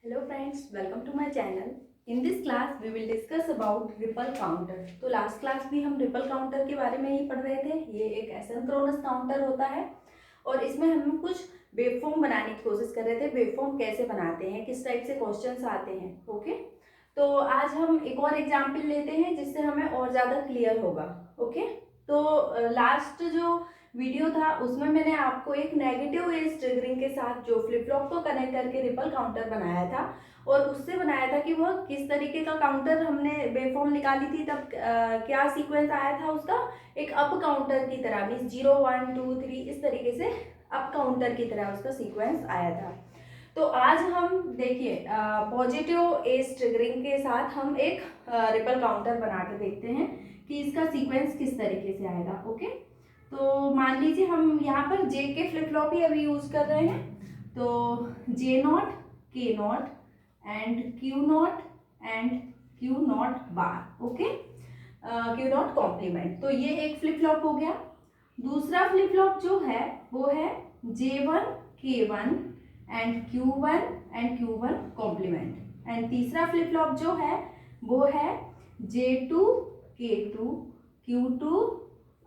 Hello friends, welcome to my channel. In this class we will discuss about ripple counter. तो last class भी हम ripple counter के बारे में ही पढ़ रहे थे। ये एक एसिंक्रोनस काउंटर होता है और इसमें हम कुछ वेवफॉर्म बनाने की कोशिश कर रहे थे। वेवफॉर्म कैसे बनाते हैं, किस टाइप से क्वेश्चंस आते हैं। ओके, तो आज हम एक और एग्जाम्पल लेते हैं जिससे हमें और ज़्यादा क्लियर होगा। ओके, तो लास्ट जो वीडियो था उसमें मैंने आपको एक नेगेटिव एज ट्रिगरिंग के साथ जो फ्लिप फ्लॉप को कनेक्ट करके रिपल काउंटर बनाया था और उससे बनाया था कि वह किस तरीके का काउंटर हमने वेवफॉर्म निकाली थी। तब क्या सीक्वेंस आया था उसका, एक अप काउंटर की तरह, मीन्स 0 1 2 3 इस तरीके से अप काउंटर की तरह उसका सीक्वेंस आया था। तो आज हम देखिए पॉजिटिव एज ट्रिगरिंग के साथ हम एक रिपल काउंटर बना के देखते हैं कि इसका सीक्वेंस किस तरीके से आएगा। ओके, तो मान लीजिए हम यहाँ पर जे के फ्लिप फ्लॉप ही अभी यूज कर रहे हैं। तो J not, K not and Q not and Q not bar. Okay, Q not complement. तो ये एक फ्लिप फ्लॉप हो गया। दूसरा फ्लिप फ्लॉप जो है वो है J1 K1 and Q1 and Q1 complement. And तीसरा फ्लिप फ्लॉप जो है वो है J2 K2 Q2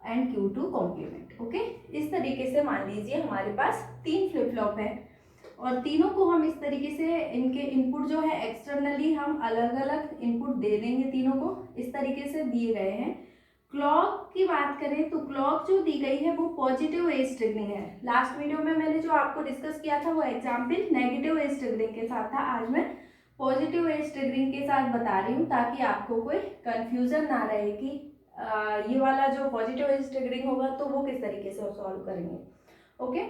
and Q2 complement. Okay, इस तरीके से मान लीजिए हमारे पास तीन फ्लिप फ्लॉप है और तीनों को हम इस तरीके से इनके इनपुट जो है एक्सटर्नली हम अलग अलग इनपुट दे देंगे। तीनों को इस तरीके से दिए गए हैं। क्लॉक की बात करें तो क्लॉक जो दी गई है वो पॉजिटिव एज ट्रिगरिंग है। लास्ट वीडियो में मैंने जो आपको डिस्कस किया था वो एग्जाम्पल नेगेटिव एज ट्रिगरिंग के साथ था। आज मैं पॉजिटिव एज ट्रिगरिंग के साथ बता रही हूँ ताकि आपको कोई कंफ्यूजन ना रहे कि ये वाला जो पॉजिटिव एज ट्रिगरिंग होगा तो वो किस तरीके से सॉल्व करेंगे। ओके,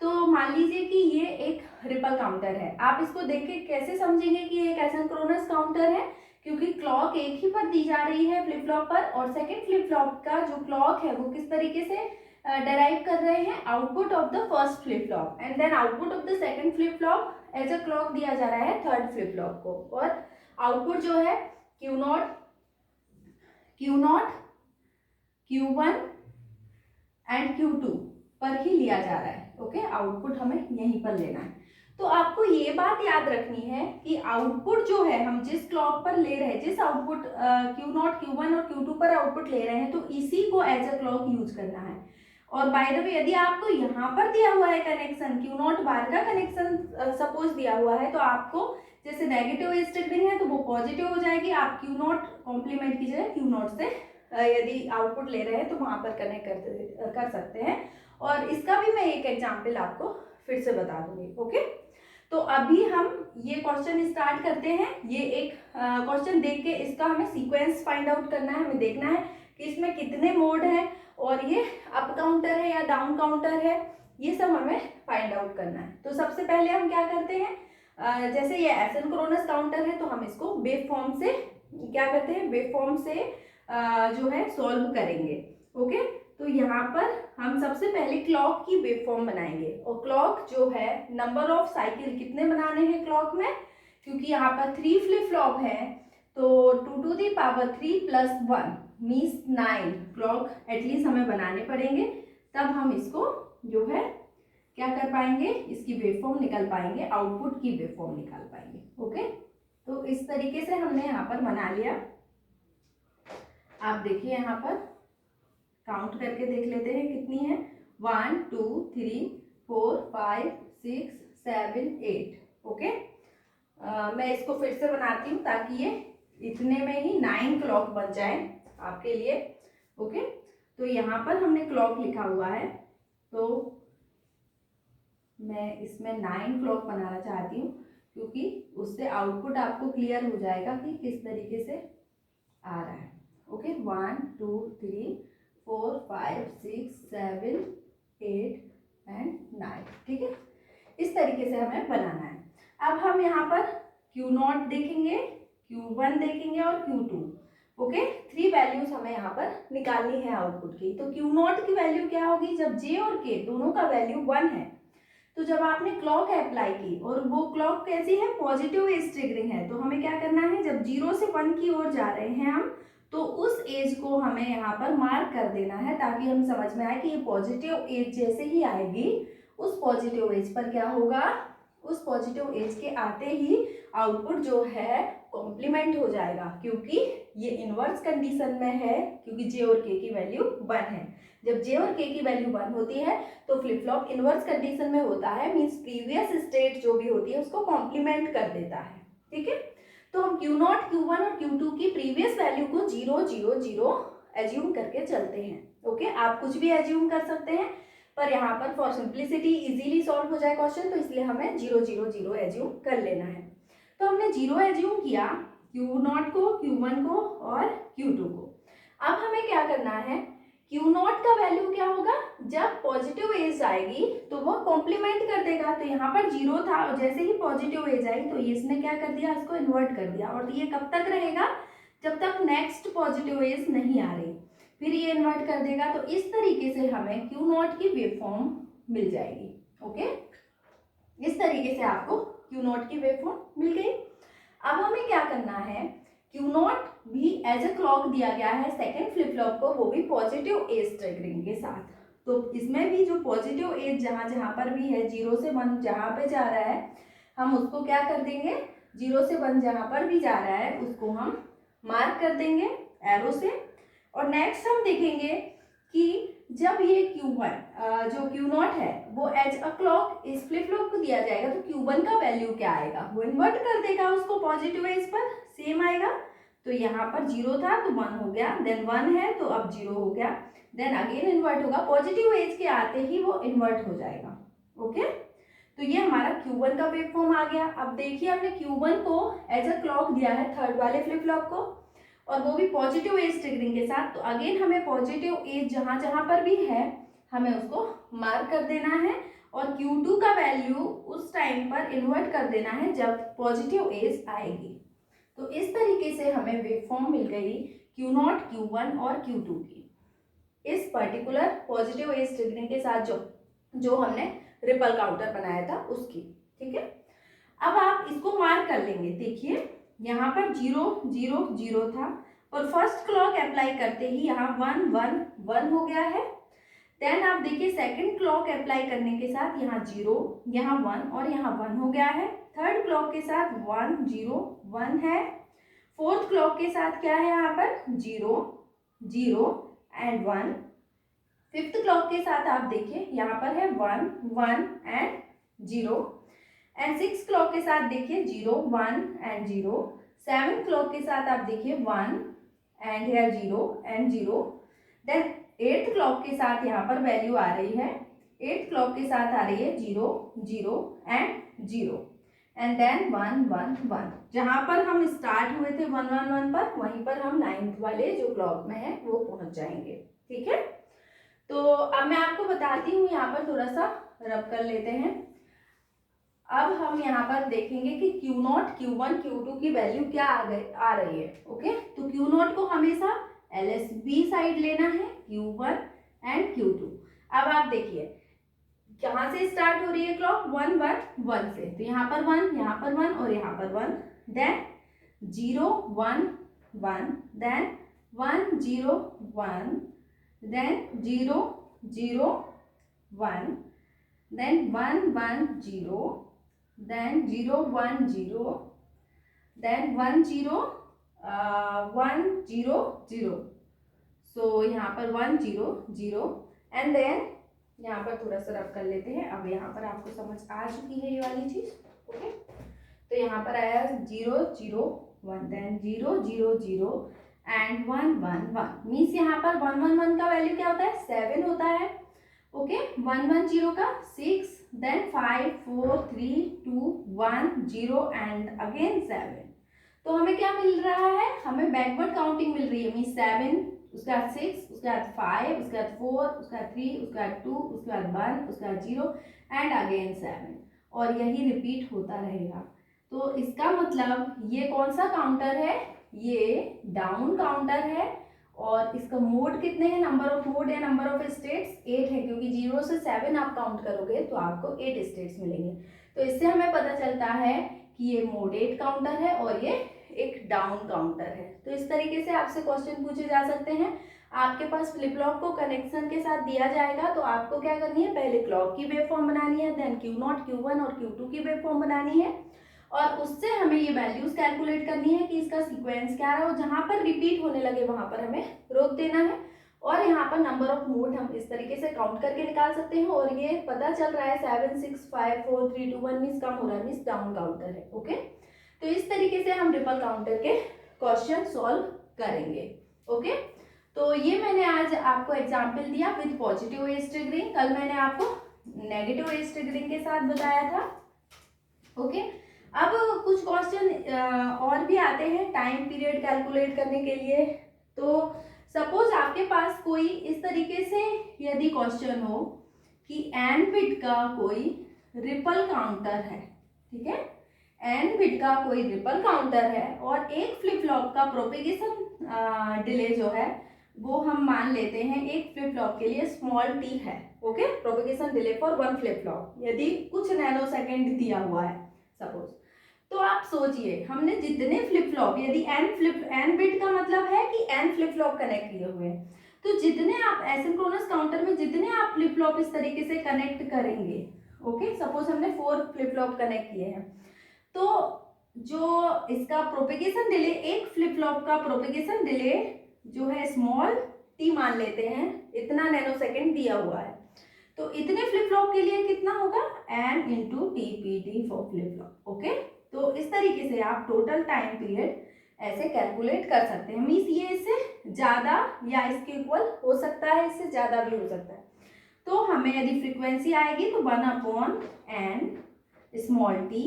तो मान लीजिए कि ये एक रिपल काउंटर है। आप इसको देख के कैसे समझेंगे कि एक एसिंक्रोनस काउंटर है, क्योंकि क्लॉक एक ही पर दी जा रही है फ्लिप फ्लॉप पर और सेकंड फ्लिप फ्लॉप का जो क्लॉक है वो किस तरीके से डेराइव कर रहे हैं, output of the first flip flop and then output of the second flip flop as a clock दिया जा रहा है थर्ड फ्लिप फ्लॉप को। और आउटपुट जो है Q not Q1 and Q2 पर ही लिया जा रहा है। ओके, आउटपुट हमें यहीं पर लेना है। तो आपको ये बात याद रखनी है कि आउटपुट जो है हम जिस क्लॉक पर ले रहे हैं, जिस आउटपुट Q0 Q1 और Q2 पर आउटपुट ले रहे हैं, तो इसी को एज अ क्लॉक यूज करना है। और बाय द वे यदि आपको यहाँ पर दिया हुआ है कनेक्शन, Q0 बार का कनेक्शन सपोज दिया हुआ है, तो आपको जैसे नेगेटिव एज ट्रिगरिंग है तो वो पॉजिटिव हो जाएगी। आप Q0 कॉम्प्लीमेंट की जगह Q0 से यदि आउटपुट ले रहे हैं तो वहां पर कनेक्ट कर सकते हैं। और इसका भी मैं एक एग्जांपल आपको फिर से बता दूंगी। ओके, तो अभी हम ये क्वेश्चन स्टार्ट करते हैं। ये एक क्वेश्चन देख के इसका हमें सीक्वेंस फाइंड आउट करना है। हमें देखना है कि इसमें कितने मोड हैं और ये अप काउंटर है या डाउन काउंटर है, ये सब हमें फाइंड आउट करना है। तो सबसे पहले हम क्या करते हैं, जैसे ये एसिंक्रोनस काउंटर है तो हम इसको वेव फॉर्म से क्या करते हैं, वेव फॉर्म से जो है सॉल्व करेंगे। ओके, तो यहाँ पर हम सबसे पहले क्लॉक की वेव फॉर्म बनाएंगे। और क्लॉक जो है, नंबर ऑफ साइकिल कितने बनाने हैं क्लॉक में, क्योंकि यहाँ पर 3 फ्लिप फ्लॉप है तो 2 to the power 3 + 1 means 9 clock at least हमें बनाने पड़ेंगे। तब हम इसको जो है क्या कर पाएंगे, इसकी वेव फॉर्म निकाल पाएंगे, आउटपुट की वेव फॉर्म निकाल पाएंगे। ओके, तो इस तरीके से हमने यहाँ पर बना लिया। आप देखिए यहाँ पर काउंट करके देख लेते हैं कितनी है। 1 2 3 4 5 6 7 8। ओके, मैं इसको फिर से बनाती हूँ ताकि ये इतने में ही 9 क्लॉक बन जाए आपके लिए। ओके, तो यहाँ पर हमने क्लॉक लिखा हुआ है तो मैं इसमें 9 क्लॉक बनाना चाहती हूँ, क्योंकि उससे आउटपुट आपको क्लियर हो जाएगा कि किस तरीके से आ रहा है। Okay, 1 2 3 4 5 6 7 8 and 9। ठीक है, इस तरीके से हमें बनाना है। अब हम यहाँ पर Q0 देखेंगे, Q1 देखेंगे और Q2। ओके, 3 वैल्यूज हमें यहाँ पर निकालनी है आउटपुट की। तो Q0 की वैल्यू क्या होगी, जब J और K दोनों का वैल्यू 1 है, तो जब आपने क्लॉक अप्लाई की और वो क्लॉक कैसी है, पॉजिटिव एज ट्रिगरिंग है, तो हमें क्या करना है, जब 0 से 1 की ओर जा रहे हैं हम, तो उस एज को हमें यहाँ पर मार्क कर देना है ताकि हम समझ में आए कि ये पॉजिटिव एज जैसे ही आएगी, उस पॉजिटिव एज पर क्या होगा, उस पॉजिटिव एज के आते ही आउटपुट जो है कॉम्प्लीमेंट हो जाएगा, क्योंकि ये इनवर्स कंडीशन में है, क्योंकि जे और के की वैल्यू 1 है। जब जे और के की वैल्यू 1 होती है तो फ्लिप फ्लॉप इनवर्स कंडीशन में होता है, मीन्स प्रीवियस स्टेट जो भी होती है उसको कॉम्प्लीमेंट कर देता है। ठीक है, तो हम Q0, Q1 और Q2 की प्रीवियस वैल्यू को 0 0 0 एज्यूम करके चलते हैं। ओके, आप कुछ भी एज्यूम कर सकते हैं, पर यहाँ पर फॉर सिंप्लिसिटी इजीली सॉल्व हो जाए क्वेश्चन, तो इसलिए हमें 0 0 0 एज्यूम कर लेना है। तो हमने 0 एज्यूम किया Q0 को, Q1 को और Q2 को। अब हमें क्या करना है, Q0 का वैल्यू क्या होगा, जब पॉजिटिव एज आएगी तो वो कॉम्प्लीमेंट कर देगा। तो यहाँ पर 0 था और जैसे ही पॉजिटिव एज आई तो इसने क्या कर दिया, इसको इन्वर्ट कर दिया। और ये कब तक रहेगा, जब तक नेक्स्ट पॉजिटिव एज नहीं आ रही, फिर ये इन्वर्ट कर देगा। तो इस तरीके से हमें Q0 की वेवफॉर्म मिल जाएगी। ओके, इस तरीके से आपको Q0 की वेवफॉर्म मिल गई। अब हमें क्या करना है, Q0 भी एज अ क्लॉक दिया गया है सेकेंड फ्लिप फ्लॉप को, वो भी पॉजिटिव एज ट्रिगरिंग के साथ। तो इसमें भी जो पॉजिटिव एज जहाँ जहाँ पर भी है 0 से 1 जहाँ पे जा रहा है, हम उसको क्या कर देंगे, 0 से 1 जहाँ पर भी जा रहा है उसको हम मार्क कर देंगे एरो से। और नेक्स्ट हम देखेंगे कि जब ये Q1 जो Q0 है वो एज अ क्लॉक इस फ्लिप फ्लॉप को दिया जाएगा, तो Q1 का वैल्यू क्या आएगा, वो इन्वर्ट कर देगा उसको पॉजिटिव एज पर, सेम आएगा। तो यहाँ पर 0 था तो 1 हो गया, देन 1 है तो अब 0 हो गया, देन अगेन इन्वर्ट होगा, पॉजिटिव एज के आते ही वो इन्वर्ट हो जाएगा। ओके, तो ये हमारा Q1 का वेव फॉर्म आ गया। अब देखिए हमने Q1 को एज अ क्लॉक दिया है थर्ड वाले फ्लिप फ्लॉप को, और वो भी पॉजिटिव एज ट्रिगरिंग के साथ। तो अगेन हमें पॉजिटिव एज जहाँ जहाँ पर भी है हमें उसको मार्क कर देना है, और Q2 का वैल्यू उस टाइम पर इन्वर्ट कर देना है जब पॉजिटिव एज आएगी। तो इस तरीके से हमें वेवफॉर्म मिल गई Q0, Q1 और Q2 की, इस पर्टिकुलर पॉजिटिव एज ट्रिगरिंग के साथ जो हमने रिपल काउंटर बनाया था उसकी। ठीक है, अब आप इसको मार्क कर लेंगे। देखिए यहाँ पर 0 0 0 था, और फर्स्ट क्लॉक अप्लाई करते ही यहाँ 1 1 1 हो गया है। देन आप देखिए सेकंड क्लॉक अप्लाई करने के साथ यहाँ 0, यहाँ 1 और यहाँ 1 हो गया है। थर्ड क्लॉक के साथ 1 0 1 है। फोर्थ क्लॉक के साथ क्या है, यहाँ पर 0 0 एंड 1। फिफ्थ क्लॉक के साथ आप देखिए यहाँ पर है 1 1 एंड 0। एंड सिक्स क्लॉक के साथ देखिए 0 1 एंड 0। सेवन क्लॉक के साथ आप देखिए 1 and here 0 and 0। Then eighth clock के साथ यहाँ पर वैल्यू आ रही है, एट्थ क्लॉक के साथ आ रही है 0 0 एंड 0, एंड देन 1 1 1। जहाँ पर हम स्टार्ट हुए थे 1 1 1 पर, वहीं पर हम नाइन्थ वाले जो क्लॉक में है वो पहुंच जाएंगे। ठीक है, तो अब मैं आपको बताती हूँ, यहाँ पर थोड़ा सा रब कर लेते हैं। अब हम यहाँ पर देखेंगे कि Q0, Q1, Q2 की वैल्यू क्या आ रही है। ओके, तो Q0 को हमेशा LSB साइड लेना है, Q1 एंड Q2। अब आप देखिए कहाँ से स्टार्ट हो रही है क्लॉक, 1 1 1 से, तो यहाँ पर 1, यहाँ पर 1 और यहाँ पर 1। Then 0 1 1, then 1 0 1, then 0 0 1, then 1 1 0, then 0 1 0, then 1 0 1 0 0। सो यहाँ पर 1 0 0 एंड देन यहाँ पर थोड़ा सा रब कर लेते हैं। अब यहाँ पर आपको समझ आ चुकी है ये वाली चीज। ओके, तो यहाँ पर आया 0 0 1, देन 0 0 0 एंड 1 1 1। मीन्स यहाँ पर 1 1 1 का वैल्यू क्या होता है, 7 होता है। ओके, 1 1 0 का 6, देन 5 4 3 2 1 0 एंड अगेन 7। तो हमें क्या मिल रहा है, हमें बैकवर्ड काउंटिंग मिल रही है। मीन 7, उसके बाद 6, उसके बाद 5, उसके बाद 4, उसके बाद 3, उसके बाद 2, उसके बाद 1, उसके बाद 0 एंड अगेन 7, और यही रिपीट होता रहेगा। तो इसका मतलब ये कौन सा काउंटर है, ये डाउन काउंटर है। और इसका मोड कितने हैं, नंबर ऑफ मोड या नंबर ऑफ स्टेट्स 8 है, क्योंकि 0 से 7 आप काउंट करोगे तो आपको 8 स्टेट्स मिलेंगे। तो इससे हमें पता चलता है कि ये मोड 8 काउंटर है और ये एक डाउन काउंटर है। तो इस तरीके से आपसे क्वेश्चन पूछे जा सकते हैं। आपके पास फ्लिप फ्लॉप को कनेक्शन के साथ दिया जाएगा तो आपको क्या करनी है, पहले क्लॉक की वेव फॉर्म बनानी है, देन Q0, Q1 और Q2 की वेव फॉर्म बनानी है और उससे हमें ये वैल्यूज कैलकुलेट करनी है कि इसका सीक्वेंस क्या है और जहाँ पर रिपीट होने लगे वहां पर हमें रोक देना है। और यहाँ पर नंबर ऑफ मोड हम इस तरीके से काउंट करके निकाल सकते हैं और ये पता चल रहा है 7 6 5 4 3 2 1 मीन्स कम हो रहा है, मीन्स डाउन काउंटर है। ओके, तो इस तरीके से हम रिपल काउंटर के क्वेश्चन सॉल्व करेंगे। ओके, तो ये मैंने आज आपको एग्जाम्पल दिया विद पॉजिटिव एज ट्रिगरिंग, कल मैंने आपको नेगेटिव एज ट्रिगरिंग के साथ बताया था। ओके, अब कुछ क्वेश्चन और भी आते हैं टाइम पीरियड कैलकुलेट करने के लिए। तो सपोज आपके पास कोई इस तरीके से यदि क्वेश्चन हो कि n बिट का कोई रिपल काउंटर है, ठीक है, n बिट का कोई रिपल काउंटर है और एक फ्लिप फ्लॉप का प्रोपेगेशन डिले जो है वो हम मान लेते हैं एक फ्लिप फ्लॉप के लिए स्मॉल t है। Okay, propagation delay for one flip flop यदि कुछ नैनो सेकेंड दिया हुआ है सपोज, तो आप सोचिए हमने जितने फ्लिप फ्लॉप, यदि n बिट का मतलब है कि n फ्लिप फ्लॉप कनेक्ट किए हुए हैं, तो जितने आप एसिंक्रोनस काउंटर में जितने आप फ्लिप फ्लॉप इस तरीके से कनेक्ट करेंगे, ओके, सपोज हमने 4 फ्लिप फ्लॉप कनेक्ट किए हैं, तो जो इसका प्रोपेगेशन डिले, एक फ्लिप फ्लॉप का प्रोपेगेशन डिले जो है स्मॉल t मान लेते हैं, इतना नैनो सेकेंड दिया हुआ है, तो इतने फ्लिप फ्लॉप के लिए कितना होगा n into TPD for flip flop. Okay, तो इस तरीके से आप टोटल टाइम पीरियड ऐसे कैलकुलेट कर सकते हैं। मीन्स ये इससे ज़्यादा या इसके इक्वल हो सकता है, इससे ज़्यादा भी हो सकता है। तो हमें यदि फ्रीक्वेंसी आएगी तो 1/n small t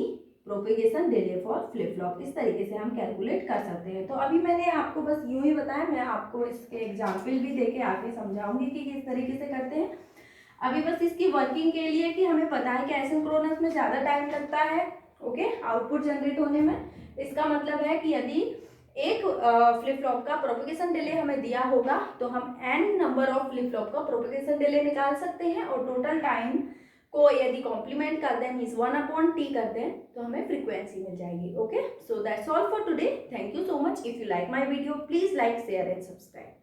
propagation delay for flip flop, इस तरीके से हम कैलकुलेट कर सकते हैं। तो अभी मैंने आपको बस यूं ही बताया, मैं आपको इसके एग्जाम्पल भी देके आगे समझाऊंगी कि किस तरीके से करते हैं। अभी बस इसकी वर्किंग के लिए कि हमें पता है कि एसिंक्रोनस में ज़्यादा टाइम लगता है, ओके, आउटपुट जनरेट होने में। इसका मतलब है कि यदि एक फ्लिप फ्लॉप का प्रोपेगेशन डिले हमें दिया होगा तो हम n number of flip flop का प्रोपेगेशन डिले निकाल सकते हैं और टोटल टाइम को यदि कॉम्प्लीमेंट कर दें, मीन्स 1/t कर दें, तो हमें फ्रीक्वेंसी मिल जाएगी। Okay, so that's all for today. Thank you so much. If you like my video please like, share and subscribe.